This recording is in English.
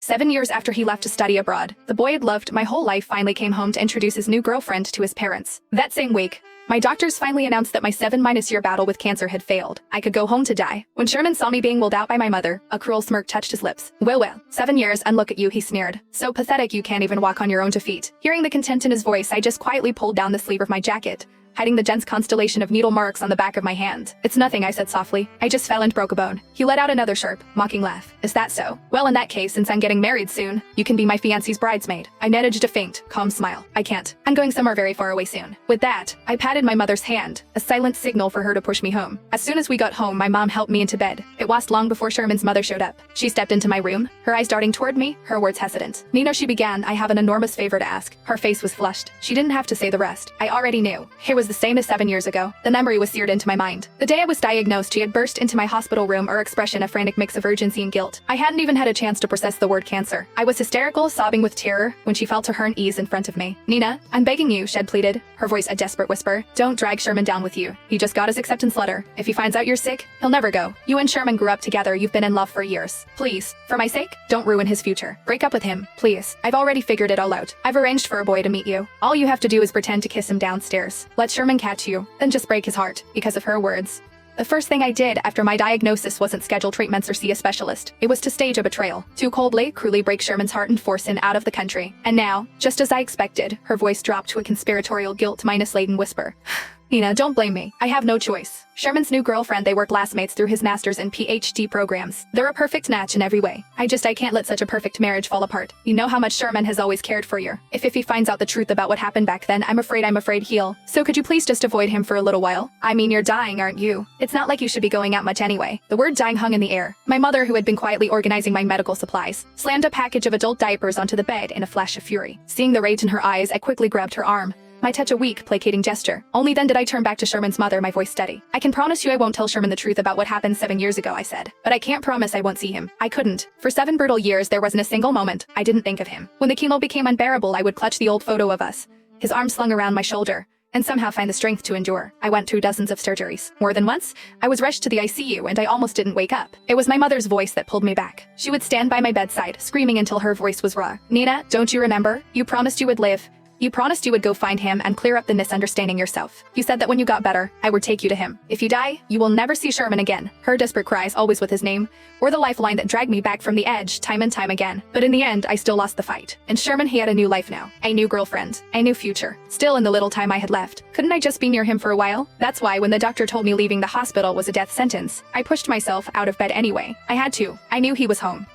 7 years after he left to study abroad, the boy I'd loved my whole life finally came home to introduce his new girlfriend to his parents. That same week, my doctors finally announced that my 7-year battle with cancer had failed. I could go home to die. When Sherman saw me being willed out by my mother, a cruel smirk touched his lips. Well, 7 years and look at you, he sneered. So pathetic you can't even walk on your own 2 feet. Hearing the contempt in his voice, I just quietly pulled down the sleeve of my jacket, hiding the dense constellation of needle marks on the back of my hand. It's nothing, I said softly. I just fell and broke a bone. He let out another sharp, mocking laugh. Is that so? Well, in that case, since I'm getting married soon, you can be my fiancé's bridesmaid. I managed a faint, calm smile. I can't. I'm going somewhere very far away soon. With that, I patted my mother's hand, a silent signal for her to push me home. As soon as we got home, my mom helped me into bed. It wasn't long before Sherman's mother showed up. She stepped into my room, her eyes darting toward me, her words hesitant. Nina, she began, I have an enormous favor to ask. Her face was flushed. She didn't have to say the rest. I already knew. It was the same as 7 years ago. The memory was seared into my mind. The day I was diagnosed, she had burst into my hospital room, her expression a frantic mix of urgency and guilt. I hadn't even had a chance to process the word cancer. I was hysterical, sobbing with terror, when she fell to her knees in front of me. Nina, I'm begging you, she pleaded, her voice a desperate whisper. Don't drag Sherman down with you. He just got his acceptance letter. If he finds out you're sick, he'll never go. You and Sherman grew up together, you've been in love for years. Please, for my sake, don't ruin his future. Break up with him, please. I've already figured it all out. I've arranged for a boy to meet you. All you have to do is pretend to kiss him downstairs. Let Sherman catch you, then just break his heart. Because of her words. The first thing I did after my diagnosis wasn't schedule treatments or see a specialist. It was to stage a betrayal. To coldly, cruelly break Sherman's heart and force him out of the country. And now, just as I expected, her voice dropped to a conspiratorial guilt-laden whisper. Nina, don't blame me. I have no choice. Sherman's new girlfriend, they were classmates through his master's and PhD programs. They're a perfect match in every way. I can't let such a perfect marriage fall apart. You know how much Sherman has always cared for you. If he finds out the truth about what happened back then, I'm afraid he'll. So could you please just avoid him for a little while? I mean, you're dying, aren't you? It's not like you should be going out much anyway. The word dying hung in the air. My mother, who had been quietly organizing my medical supplies, slammed a package of adult diapers onto the bed in a flash of fury. Seeing the rage in her eyes, I quickly grabbed her arm. My touch a weak, placating gesture. Only then did I turn back to Sherman's mother, my voice steady. I can promise you I won't tell Sherman the truth about what happened 7 years ago, I said. But I can't promise I won't see him. I couldn't. For 7 brutal years, there wasn't a single moment I didn't think of him. When the chemo became unbearable, I would clutch the old photo of us, his arm slung around my shoulder, and somehow find the strength to endure. I went through dozens of surgeries. More than once, I was rushed to the ICU and I almost didn't wake up. It was my mother's voice that pulled me back. She would stand by my bedside, screaming until her voice was raw. Nina, don't you remember? You promised you would live. You promised you would go find him and clear up the misunderstanding yourself. You said that when you got better, I would take you to him. If you die, you will never see Sherman again. Her desperate cries, always with his name, were the lifeline that dragged me back from the edge time and time again. But in the end, I still lost the fight. And Sherman, he had a new life now. A new girlfriend. A new future. Still, in the little time I had left, couldn't I just be near him for a while? That's why when the doctor told me leaving the hospital was a death sentence, I pushed myself out of bed anyway. I had to. I knew he was home.